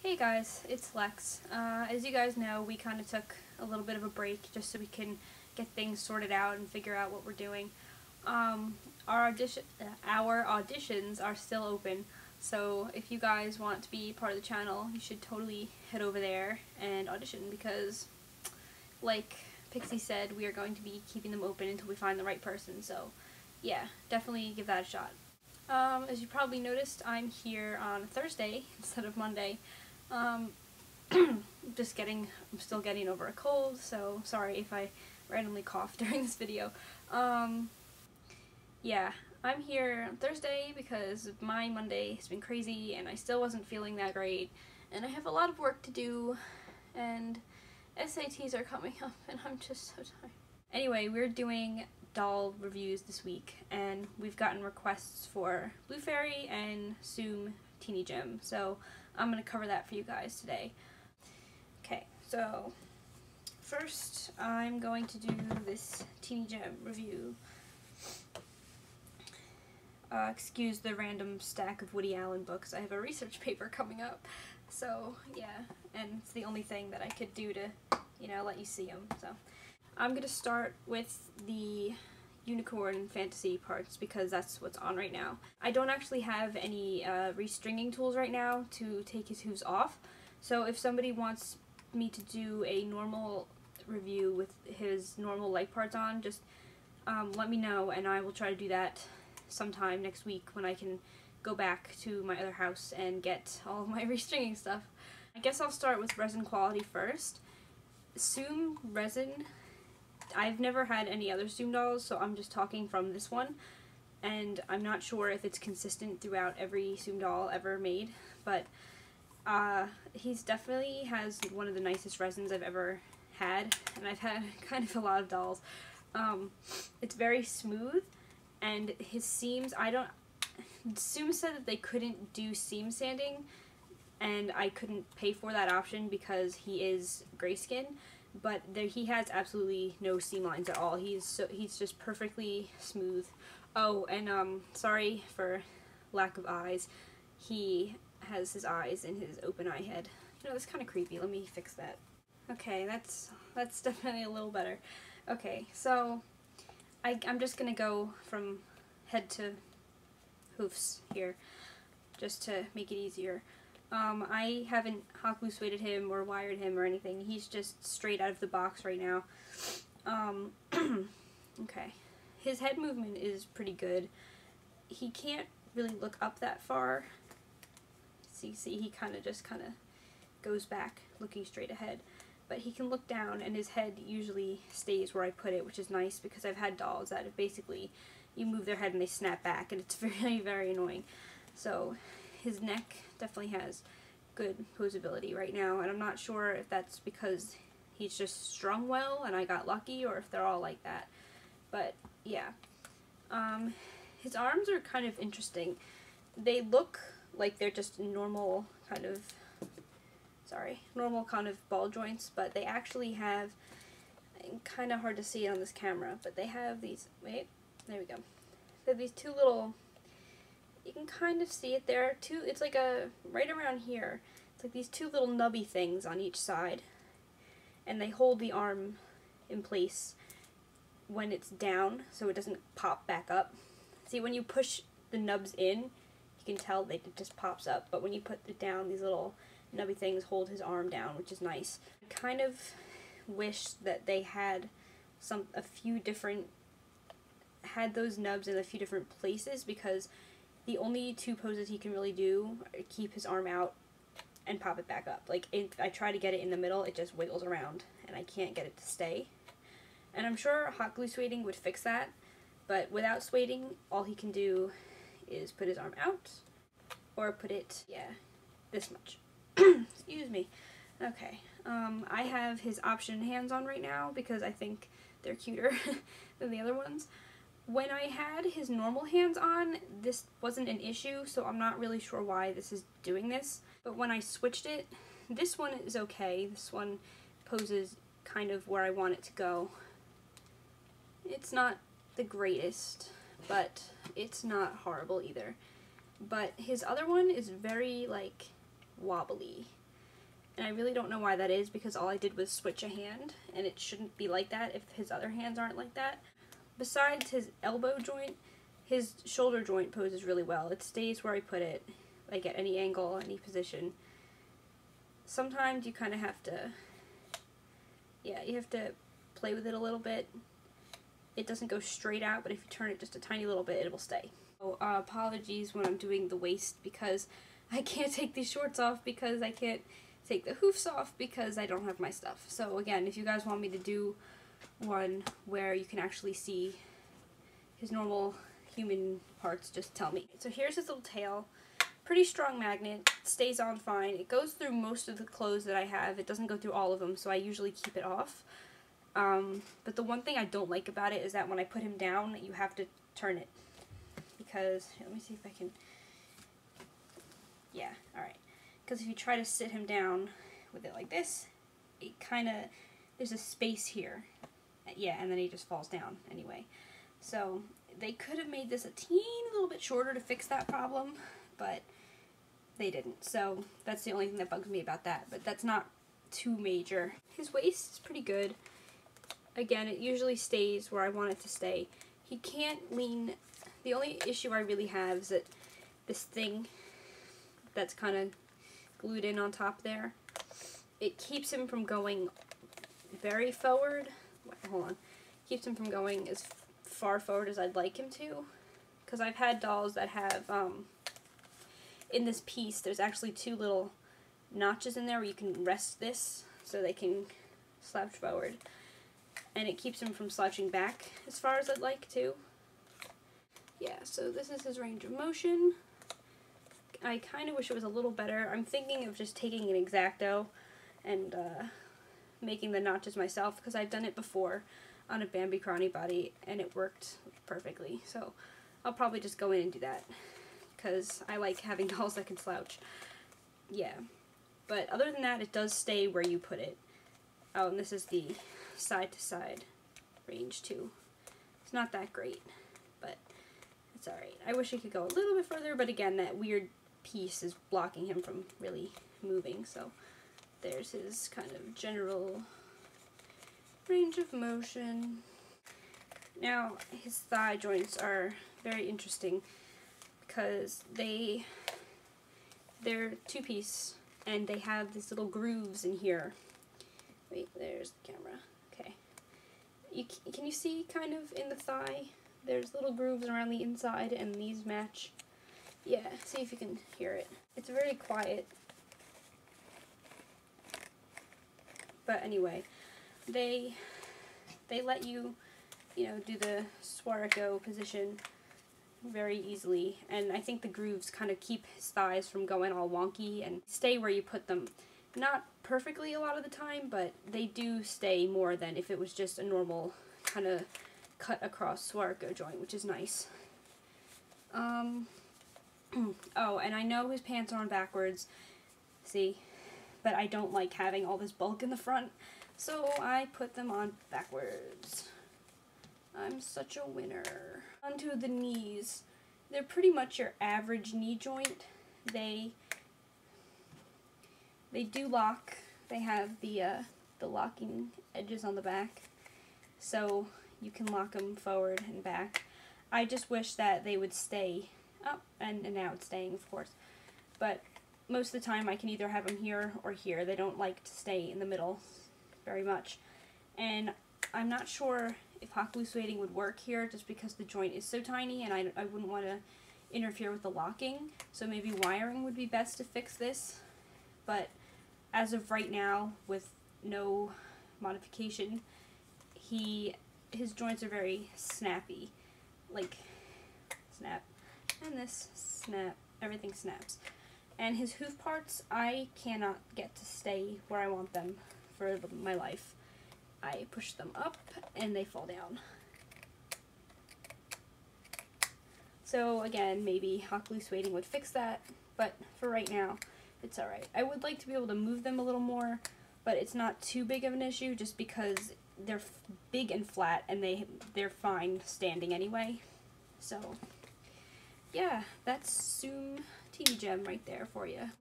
Hey guys, it's Lex. As you guys know, we kind of took a little bit of a break just so we can get things sorted out and figure out what we're doing. Our auditions are still open, so if you guys want to be part of the channel, you should totally head over there and audition because, like Pixie said, we are going to be keeping them open until we find the right person, so yeah, definitely give that a shot. As you probably noticed, I'm here on Thursday instead of Monday. I'm still getting over a cold, so sorry if I randomly cough during this video. Yeah, I'm here on Thursday because my Monday has been crazy and I still wasn't feeling that great, and I have a lot of work to do, and SATs are coming up and I'm just so tired. Anyway, we're doing doll reviews this week, and we've gotten requests for Bluefairy and Soom Teenie, so I'm going to cover that for you guys today. Okay, so first I'm going to do this Teenie review. Excuse the random stack of Woody Allen books. I have a research paper coming up, so yeah, and it's the only thing that I could do to, you know, let you see them. So I'm going to start with the unicorn fantasy parts because that's what's on right now. I don't actually have any restringing tools right now to take his hooves off, so if somebody wants me to do a normal review with his normal leg parts on, just let me know and I will try to do that sometime next week when I can go back to my other house and get all of my restringing stuff. I guess I'll start with resin quality first. Soom resin, I've never had any other Soom dolls, so I'm just talking from this one, and I'm not sure if it's consistent throughout every Soom doll ever made, but he's definitely has one of the nicest resins I've ever had, and I've had kind of a lot of dolls. It's very smooth, and his seams, Soom said that they couldn't do seam sanding, and I couldn't pay for that option because he is grayskin. But he has absolutely no seam lines at all. He's just perfectly smooth. Oh, and sorry for lack of eyes. He has his eyes in his open eye head. You know, that's kind of creepy. Let me fix that. Okay, that's definitely a little better. Okay, so I'm just gonna go from head to hoofs here, just to make it easier. I haven't hot glue sueded him or wired him or anything. He's just straight out of the box right now. Okay. His head movement is pretty good. He can't really look up that far. See, he kind of goes back looking straight ahead. But he can look down and his head usually stays where I put it, which is nice because I've had dolls that have basically, you move their head and they snap back and it's very, very annoying. So his neck definitely has good posability right now, and I'm not sure if that's because he's just strung well and I got lucky, or if they're all like that. But yeah, his arms are kind of interesting. They look like they're just normal kind of ball joints, but they actually have, kind of hard to see it on this camera, but they have these, wait, there we go. They have these two little, you can kind of see it there. It's like right around here. It's like these two little nubby things on each side. And they hold the arm in place when it's down so it doesn't pop back up. See, when you push the nubs in, you can tell it just pops up. But when you put it down, these little nubby things hold his arm down, which is nice. I kind of wish that they had had those nubs in a few different places, because the only two poses he can really do are keep his arm out and pop it back up. Like, if I try to get it in the middle, it just wiggles around, and I can't get it to stay. And I'm sure hot glue sueding would fix that, but without sueding, all he can do is put his arm out, or put it, yeah, this much. Excuse me. Okay, I have his option hands on right now because I think they're cuter than the other ones. When I had his normal hands on, this wasn't an issue, so I'm not really sure why this is doing this. But when I switched it, this one is okay. This one poses kind of where I want it to go. It's not the greatest, but it's not horrible either. But his other one is very, like, wobbly. And I really don't know why that is, because all I did was switch a hand, and it shouldn't be like that if his other hands aren't like that. Besides his elbow joint, his shoulder joint poses really well. It stays where I put it, like at any angle, any position. Sometimes you kind of have to, yeah, you have to play with it a little bit. It doesn't go straight out, but if you turn it just a tiny little bit, it will stay. So, apologies when I'm doing the waist, because I can't take these shorts off, because I can't take the hoofs off, because I don't have my stuff. So again, if you guys want me to do one where you can actually see his normal human parts, just tell me. So here's his little tail. Pretty strong magnet, stays on fine. It goes through most of the clothes that I have. It doesn't go through all of them, so I usually keep it off. But the one thing I don't like about it is that when I put him down, you have to turn it. Because, let me see if I can, yeah, alright. Because if you try to sit him down with it like this, it kind of, there's a space here. Yeah, and then he just falls down anyway. So they could have made this a teeny little bit shorter to fix that problem, but they didn't. So that's the only thing that bugs me about that, but that's not too major. His waist is pretty good. Again, it usually stays where I want it to stay. He can't lean. The only issue I really have is that this thing that's kind of glued in on top there, it keeps him from going very forward. Hold on. Keeps him from going as far forward as I'd like him to. Because I've had dolls that have, in this piece, there's actually two little notches in there where you can rest this so they can slouch forward. And it keeps him from slouching back as far as I'd like to. Yeah, so this is his range of motion. I kind of wish it was a little better. I'm thinking of just taking an X-Acto and making the notches myself, because I've done it before on a Bambi Crony body and it worked perfectly. So I'll probably just go in and do that, because I like having dolls that can slouch. Yeah, but other than that, it does stay where you put it. Oh, and this is the side-to-side range too. It's not that great, but it's alright. I wish I could go a little bit further, but again, that weird piece is blocking him from really moving, so there's his kind of general range of motion. Now, his thigh joints are very interesting because they're two-piece and they have these little grooves in here. Wait, there's the camera. Okay. Can you see kind of in the thigh? There's little grooves around the inside and these match. Yeah, see if you can hear it. It's very quiet. But anyway, they let you, do the Swariko position very easily, and I think the grooves kind of keep his thighs from going all wonky and stay where you put them. Not perfectly a lot of the time, but they do stay more than if it was just a normal kind of cut across Swariko joint, which is nice. Oh, and I know his pants are on backwards, see, but I don't like having all this bulk in the front, so I put them on backwards. I'm such a winner. Onto the knees. They're pretty much your average knee joint. They do lock. They have the locking edges on the back, so you can lock them forward and back. I just wish that they would stay up, and now it's staying, of course. But most of the time I can either have them here or here. They don't like to stay in the middle very much. And I'm not sure if hot glue sueding would work here just because the joint is so tiny and I wouldn't want to interfere with the locking. So maybe wiring would be best to fix this. But as of right now, with no modification, his joints are very snappy. Like, snap. And this, snap. Everything snaps. And his hoof parts, I cannot get to stay where I want them for my life. I push them up and they fall down. So again, maybe hot glue sueding would fix that, but for right now, it's alright. I would like to be able to move them a little more, but it's not too big of an issue just because they're big and flat and they're fine standing anyway. So yeah, that's Soom Teenie Gem right there for you.